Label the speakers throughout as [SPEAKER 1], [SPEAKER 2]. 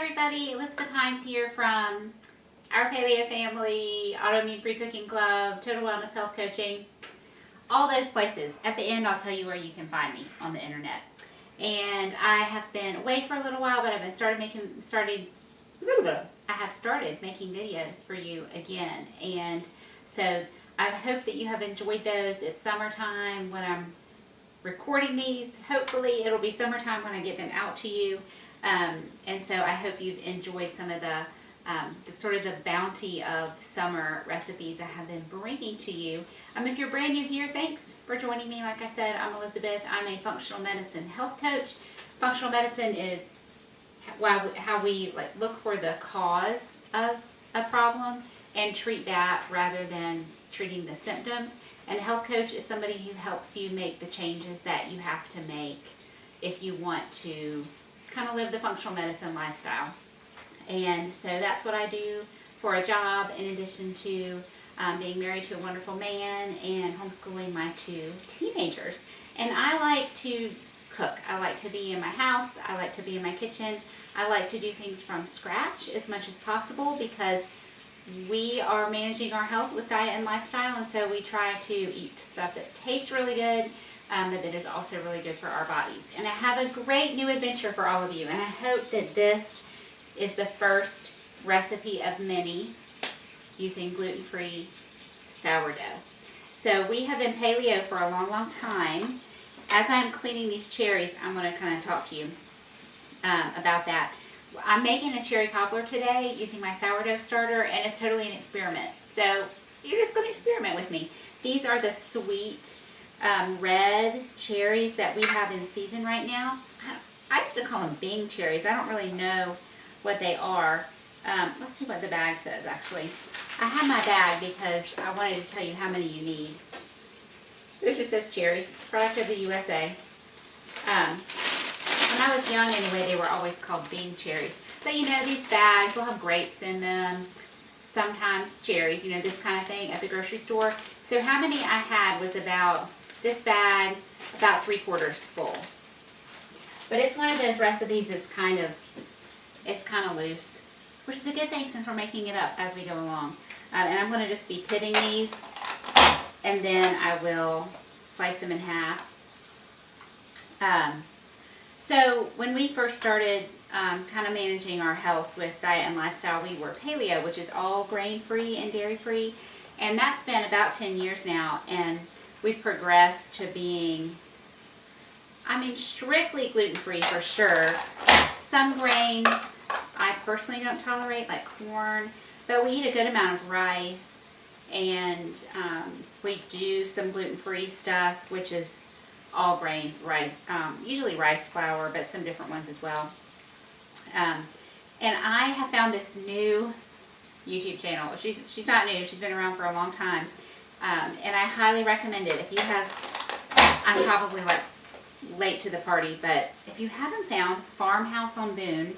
[SPEAKER 1] everybody, Elizabeth Hines here from Our Paleo Family, Autoimmune Free Cooking Club, Total Wellness Health Coaching, all those places. At the end, I'll tell you where you can find me on the internet. And I have been away for a little while, but I have started making videos for you again. And so I hope that you have enjoyed those. It's summertime when I'm recording these. Hopefully it'll be summertime when I get them out to you. And so I hope you've enjoyed some of the sort of the bounty of summer recipes I have been bringing to you. If you're brand new here, thanks for joining me. Like I said, I'm Elizabeth. I'm a functional medicine health coach. Functional medicine is how we look for the cause of a problem and treat that rather than treating the symptoms. And a health coach is somebody who helps you make the changes that you have to make if you want to kind of live the functional medicine lifestyle. And so that's what I do for a job, in addition to being married to a wonderful man and homeschooling my 2 teenagers. And I like to cook. I like to be in my house. I like to be in my kitchen. I like to do things from scratch as much as possible because we are managing our health with diet and lifestyle, and so we try to eat stuff that tastes really good, but that is also really good for our bodies. And I have a great new adventure for all of you, and I hope that this is the first recipe of many using gluten-free sourdough. So we have been paleo for a long, long time. As I'm cleaning these cherries, I'm going to kind of talk to you about that. I'm making a cherry cobbler today using my sourdough starter, and it's totally an experiment. So you're just going to experiment with me. These are the sweet red cherries that we have in season right now. I used to call them Bing cherries. I don't really know what they are. Let's see what the bag says, actually. I have my bag because I wanted to tell you how many you need. This just says cherries, product of the USA. When I was young anyway, they were always called Bing cherries. But you know, these bags will have grapes in them, sometimes cherries, you know, this kind of thing at the grocery store. So how many I had was about, this bag, about 3/4 full. But it's one of those recipes that's kind of loose, which is a good thing since we're making it up as we go along. And I'm going to just be pitting these, and then I will slice them in half. So when we first started kind of managing our health with diet and lifestyle, we were paleo, which is all grain-free and dairy-free. And that's been about 10 years now, and we've progressed to being, strictly gluten-free for sure. Some grains I personally don't tolerate, like corn, but we eat a good amount of rice, and we do some gluten-free stuff, which is all grains, right? Usually rice flour, but some different ones as well. And I have found this new YouTube channel. She's not new. She's been around for a long time. And I highly recommend it. If you have, I'm probably late to the party, but if you haven't found Farmhouse on Boone,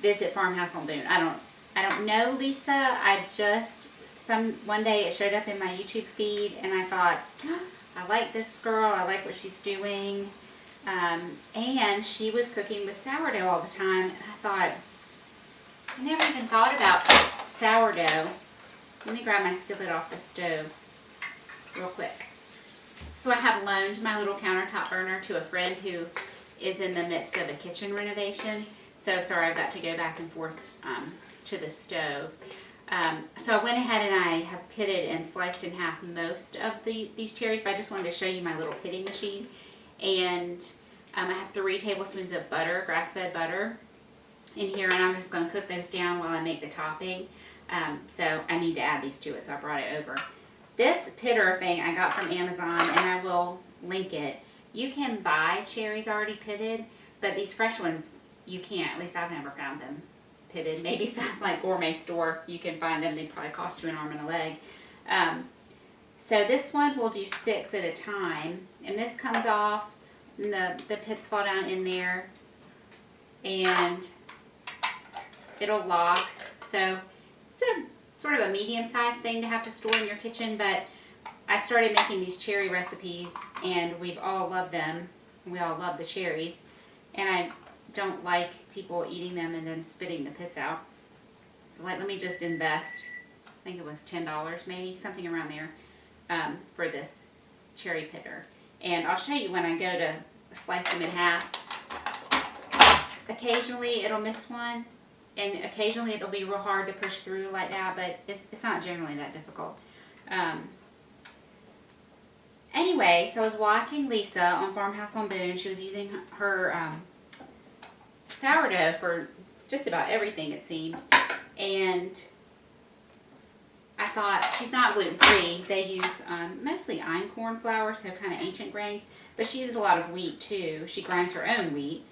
[SPEAKER 1] visit Farmhouse on Boone. I don't know Lisa. One day it showed up in my YouTube feed, and I thought, I like this girl. I like what she's doing. And she was cooking with sourdough all the time. And I thought, I never even thought about sourdough. Let me grab my skillet off the stove real quick. So I have loaned my little countertop burner to a friend who is in the midst of a kitchen renovation. So sorry, I've got to go back and forth to the stove. So I went ahead and I have pitted and sliced in half most of these cherries, but I just wanted to show you my little pitting machine. And I have 3 tablespoons of butter, grass-fed butter in here, and I'm just going to cook those down while I make the topping. So I need to add these to it, so I brought it over. This pitter thing I got from Amazon, and I will link it. You can buy cherries already pitted, but these fresh ones, you can't. At least I've never found them pitted. Maybe some gourmet store you can find them. They probably cost you an arm and a leg. So this one we'll do 6 at a time, and this comes off, and the pits fall down in there, and it'll lock. So it's a sort of a medium-sized thing to have to store in your kitchen, but I started making these cherry recipes, and we've all loved them. We all love the cherries, and don't like people eating them and then spitting the pits out. So like, let me just invest, I think it was $10 maybe, something around there, for this cherry pitter. And I'll show you when I go to slice them in half. Occasionally it'll miss one, and occasionally it'll be real hard to push through like that, but it's not generally that difficult. Anyway, so I was watching Lisa on Farmhouse on Boone. She was using her sourdough for just about everything, it seemed. And I thought, she's not gluten-free. They use mostly einkorn flour, so kind of ancient grains. But she uses a lot of wheat, too. She grinds her own wheat.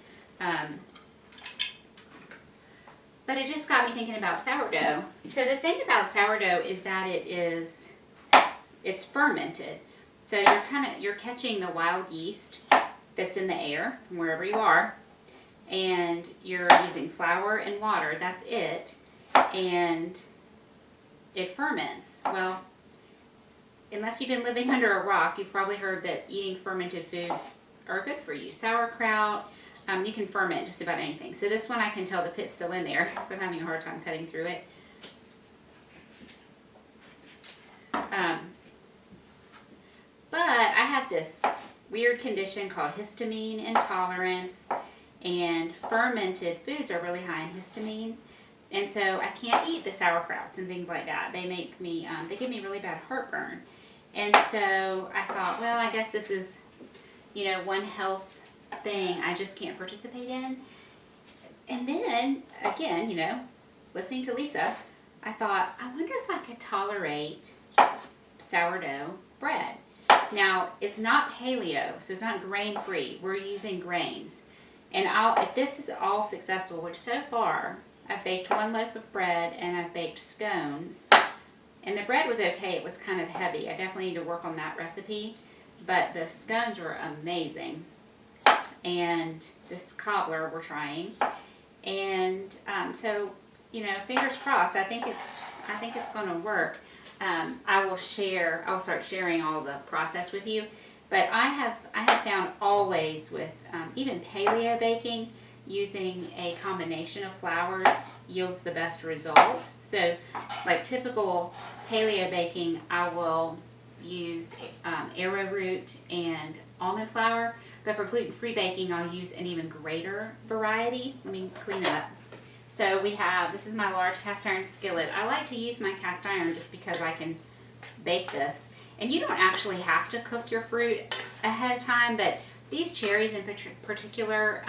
[SPEAKER 1] But it just got me thinking about sourdough. So the thing about sourdough is that it's fermented. So you're catching the wild yeast that's in the air from wherever you are, and you're using flour and water. That's it, and it ferments. Well, unless you've been living under a rock, you've probably heard that eating fermented foods are good for you. Sauerkraut, you can ferment just about anything. So this one I can tell the pit's still in there, so I'm having a hard time cutting through it. But I have this weird condition called histamine intolerance, and fermented foods are really high in histamines, and so I can't eat the sauerkrauts and things like that. They make me, they give me really bad heartburn. And so I thought, well, I guess this is, one health thing I just can't participate in. And then, again, listening to Lisa, I thought, I wonder if I could tolerate sourdough bread. Now, it's not paleo, so it's not grain-free. We're using grains. And if this is all successful, which so far, I've baked one loaf of bread and I've baked scones. And the bread was okay. It was kind of heavy. I definitely need to work on that recipe. But the scones were amazing. And this cobbler we're trying. And so, fingers crossed. I think it's going to work. I will start sharing all the process with you. But I have found always with even paleo baking, using a combination of flours yields the best results. So like typical paleo baking, I will use arrowroot and almond flour. But for gluten-free baking, I'll use an even greater variety. Let me clean up. So this is my large cast iron skillet. I like to use my cast iron just because I can bake this. And you don't actually have to cook your fruit ahead of time, but these cherries in particular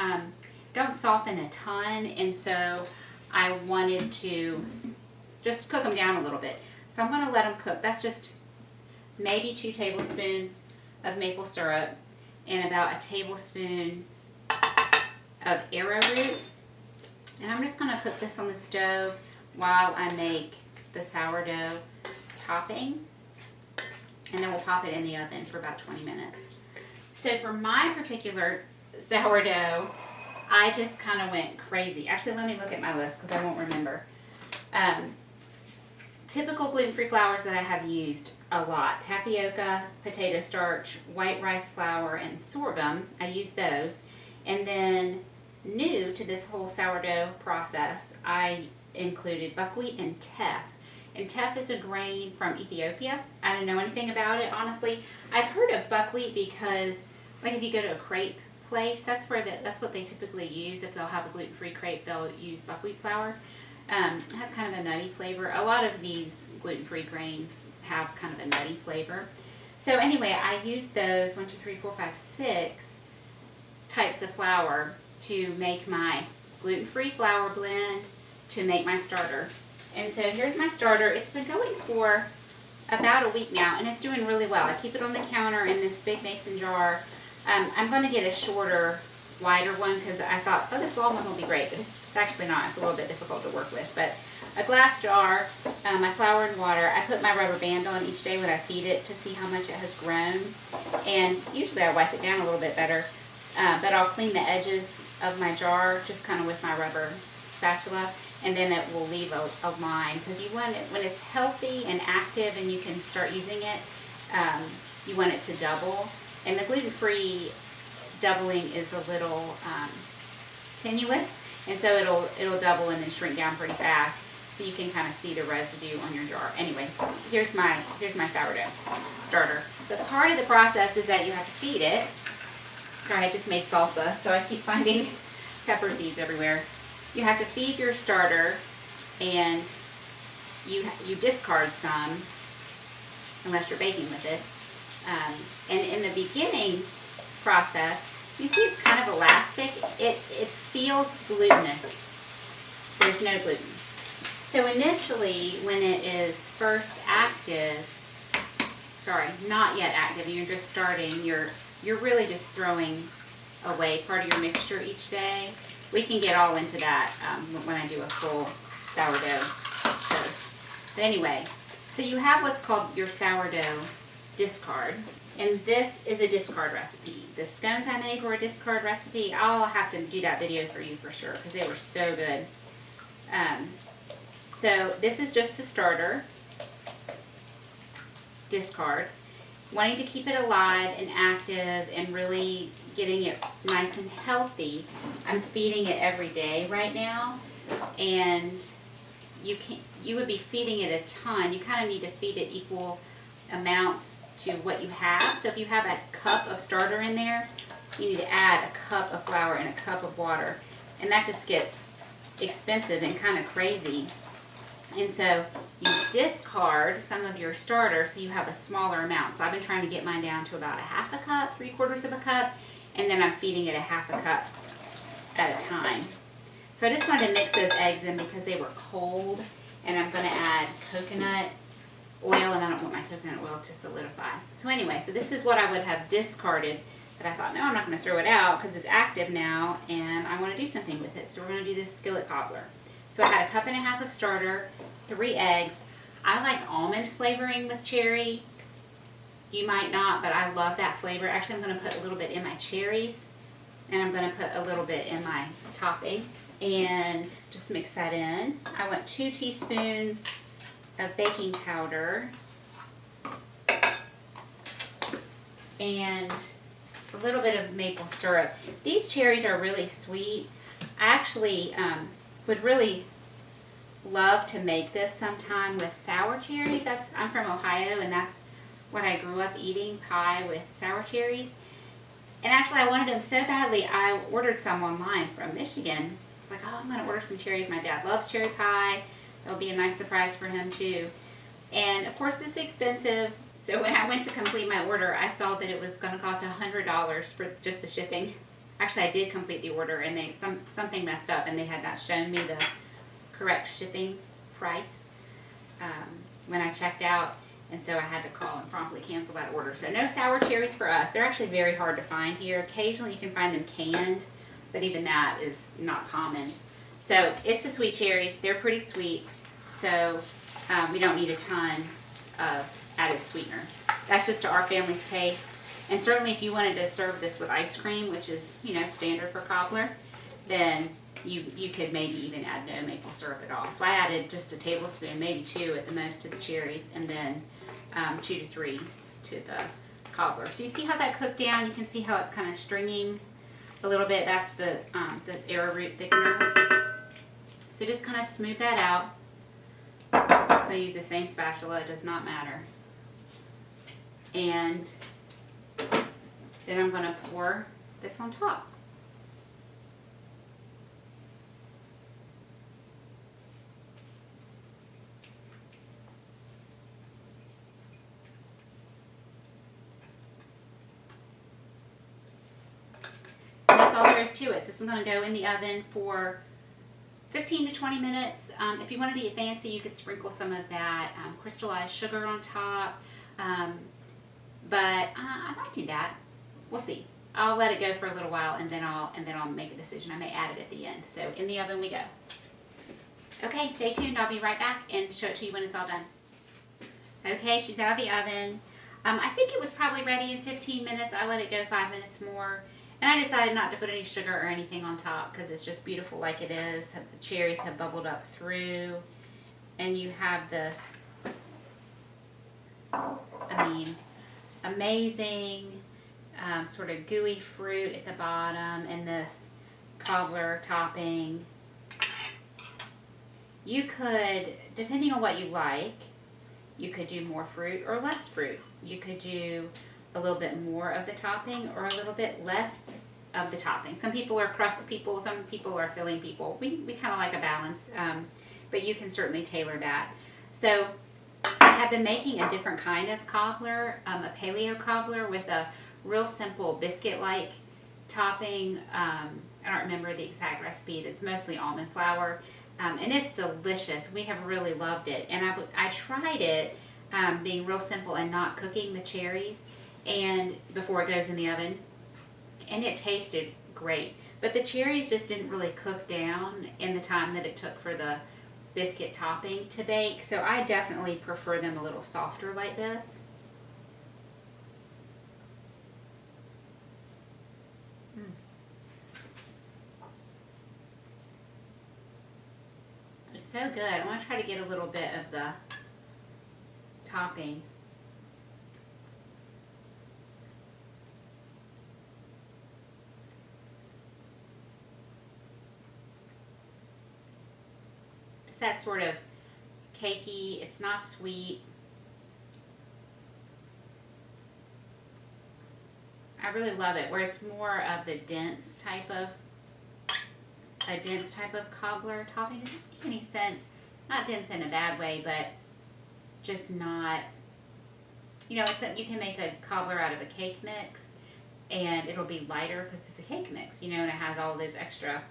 [SPEAKER 1] don't soften a ton, and so I wanted to just cook them down a little bit. So I'm going to let them cook. That's just maybe 2 tablespoons of maple syrup and about a tablespoon of arrowroot. And I'm just going to cook this on the stove while I make the sourdough topping. And then we'll pop it in the oven for about 20 minutes. So for my particular sourdough, I just kind of went crazy. Actually, let me look at my list because I won't remember. Typical gluten-free flours that I have used a lot: tapioca, potato starch, white rice flour, and sorghum. I use those. And then new to this whole sourdough process, I included buckwheat and teff. And teff is a grain from Ethiopia. I didn't know anything about it, honestly. I'd heard of buckwheat because, like, if you go to a crepe place, that's what they typically use. If they'll have a gluten-free crepe, they'll use buckwheat flour. It has kind of a nutty flavor. A lot of these gluten-free grains have kind of a nutty flavor. So anyway, I used those 1, 2, 3, 4, 5, 6 types of flour to make my gluten-free flour blend to make my starter. And so here's my starter. It's been going for about a week now, and it's doing really well. I keep it on the counter in this big mason jar. I'm going to get a shorter, wider one because I thought, oh, this long one will be great, but it's actually not. It's a little bit difficult to work with. But a glass jar, my flour and water. I put my rubber band on each day when I feed it to see how much it has grown. And usually I wipe it down a little bit better, but I'll clean the edges of my jar just kind of with my rubber spatula. And then it will leave a line, because you want it, when it's healthy and active and you can start using it, you want it to double. And the gluten-free doubling is a little tenuous, and so it'll double and then shrink down pretty fast. So you can kind of see the residue on your jar. Anyway, here's my sourdough starter. The part of the process is that you have to feed it. Sorry, I just made salsa, so I keep finding pepper seeds everywhere. You have to feed your starter, and you discard some unless you're baking with it. And in the beginning process, you see it's kind of elastic. It feels glutinous. There's no gluten. So initially, when it is first active, not yet active, you're just starting, you're really just throwing away part of your mixture each day. We can get all into that when I do a full sourdough toast. But anyway, so you have what's called your sourdough discard, and this is a discard recipe. The scones I made were a discard recipe. I'll have to do that video for you for sure because they were so good. So this is just the starter discard. Wanting to keep it alive and active and really getting it nice and healthy, I'm feeding it every day right now. And you would be feeding it a ton. You kind of need to feed it equal amounts to what you have. So if you have a cup of starter in there, you need to add a cup of flour and a cup of water. And that just gets expensive and kind of crazy. And so you discard some of your starter so you have a smaller amount. So I've been trying to get mine down to about a half a cup, 3/4 of a cup, and then I'm feeding it a half a cup at a time. So I just wanted to mix those eggs in because they were cold, and I'm going to add coconut oil, and I don't want my coconut oil to solidify. So anyway, so this is what I would have discarded, but I thought, no, I'm not going to throw it out because it's active now, and I want to do something with it. So we're going to do this skillet cobbler. So I had a 1.5 cups of starter, 3 eggs. I like almond flavoring with cherry. You might not, but I love that flavor. Actually, I'm going to put a little bit in my cherries, and I'm going to put a little bit in my topping, and just mix that in. I want 2 teaspoons of baking powder and a little bit of maple syrup. These cherries are really sweet. I actually would really love to make this sometime with sour cherries. I'm from Ohio, and that's what I grew up eating, pie with sour cherries. And actually, I wanted them so badly, I ordered some online from Michigan. It's like, oh, I'm going to order some cherries. My dad loves cherry pie. That'll be a nice surprise for him, too. And, of course, it's expensive. So when I went to complete my order, I saw that it was going to cost $100 for just the shipping. Actually, I did complete the order, and something messed up, and they had not shown me the correct shipping price when I checked out. And so I had to call and promptly cancel that order. So no sour cherries for us. They're actually very hard to find here. Occasionally you can find them canned, but even that is not common. So it's the sweet cherries. They're pretty sweet. So we don't need a ton of added sweetener. That's just to our family's taste. And certainly if you wanted to serve this with ice cream, which is, standard for cobbler, then you could maybe even add no maple syrup at all. So I added just a tablespoon, maybe 2 at the most, to the cherries, and then 2 to 3 to the cobbler. So you see how that cooked down? You can see how it's kind of stringing a little bit. That's the arrowroot thickener. So just kind of smooth that out. I'm just going to use the same spatula. It does not matter. And then I'm going to pour this on top. That's all there is to it. So this is going to go in the oven for 15 to 20 minutes. If you wanted to get fancy, you could sprinkle some of that crystallized sugar on top. But I might do that. We'll see. I'll let it go for a little while, and then I'll make a decision. I may add it at the end. So in the oven we go. Okay, stay tuned. I'll be right back and show it to you when it's all done. Okay, she's out of the oven. I think it was probably ready in 15 minutes. I let it go 5 minutes more. And I decided not to put any sugar or anything on top because it's just beautiful like it is. The cherries have bubbled up through. And you have this, amazing sort of gooey fruit at the bottom, and this cobbler topping. You could, depending on what you like, you could do more fruit or less fruit. You could do a little bit more of the topping or a little bit less of the topping. Some people are crust people, some people are filling people. We kind of like a balance, but you can certainly tailor that. So I have been making a different kind of cobbler, a Paleo Cobbler with a real simple biscuit-like topping. I don't remember the exact recipe. It's mostly almond flour, and it's delicious. We have really loved it, and I tried it being real simple and not cooking the cherries and before it goes in the oven, and it tasted great. But the cherries just didn't really cook down in the time that it took for the biscuit topping to bake, so I definitely prefer them a little softer like this. It's so good. I want to try to get a little bit of the topping. It's that sort of cakey, it's not sweet. I really love it, where it's more of the dense type of cobbler topping. Does it make any sense? Not dense in a bad way, but just not, you know, it's that you can make a cobbler out of a cake mix and it'll be lighter because it's a cake mix, you know, and it has all those extra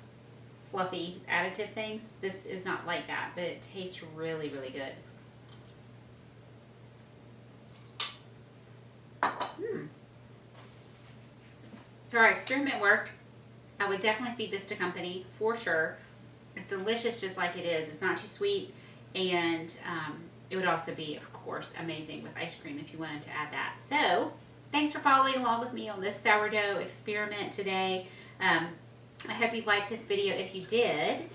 [SPEAKER 1] fluffy additive things. This is not like that, but it tastes really, really good. So our experiment worked. I would definitely feed this to company for sure. It's delicious just like it is. It's not too sweet, and it would also be, of course, amazing with ice cream if you wanted to add that. So thanks for following along with me on this sourdough experiment today. I hope you liked this video. If you did,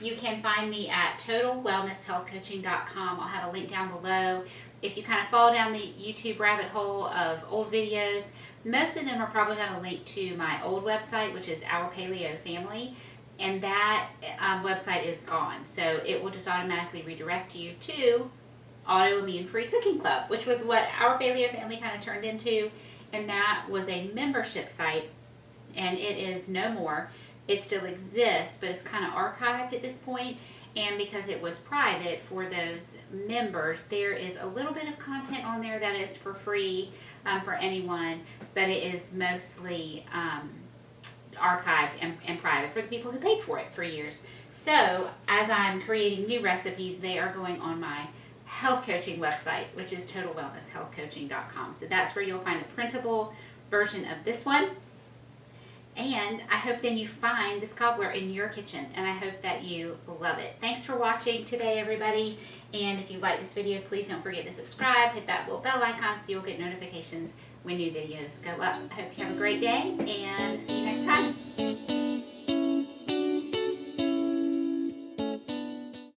[SPEAKER 1] you can find me at totalwellnesshealthcoaching.com. I'll have a link down below. If you kind of fall down the YouTube rabbit hole of old videos, most of them are probably going to link to my old website, which is Our Paleo Family, and that website is gone. So it will just automatically redirect you to Autoimmune Free Cooking Club, which was what Our Paleo Family kind of turned into, and that was a membership site, and it is no more. It still exists, but it's kind of archived at this point, and because it was private for those members, there is a little bit of content on there that is for free for anyone, but it is mostly archived and private for the people who paid for it for years. So as I'm creating new recipes, they are going on my health coaching website, which is totalwellnesshealthcoaching.com. So that's where you'll find a printable version of this one. And I hope then you find this cobbler in your kitchen, and I hope that you love it. Thanks for watching today, everybody. And if you like this video, please don't forget to subscribe. Hit that little bell icon so you'll get notifications when new videos go up. I hope you have a great day, and see you next time.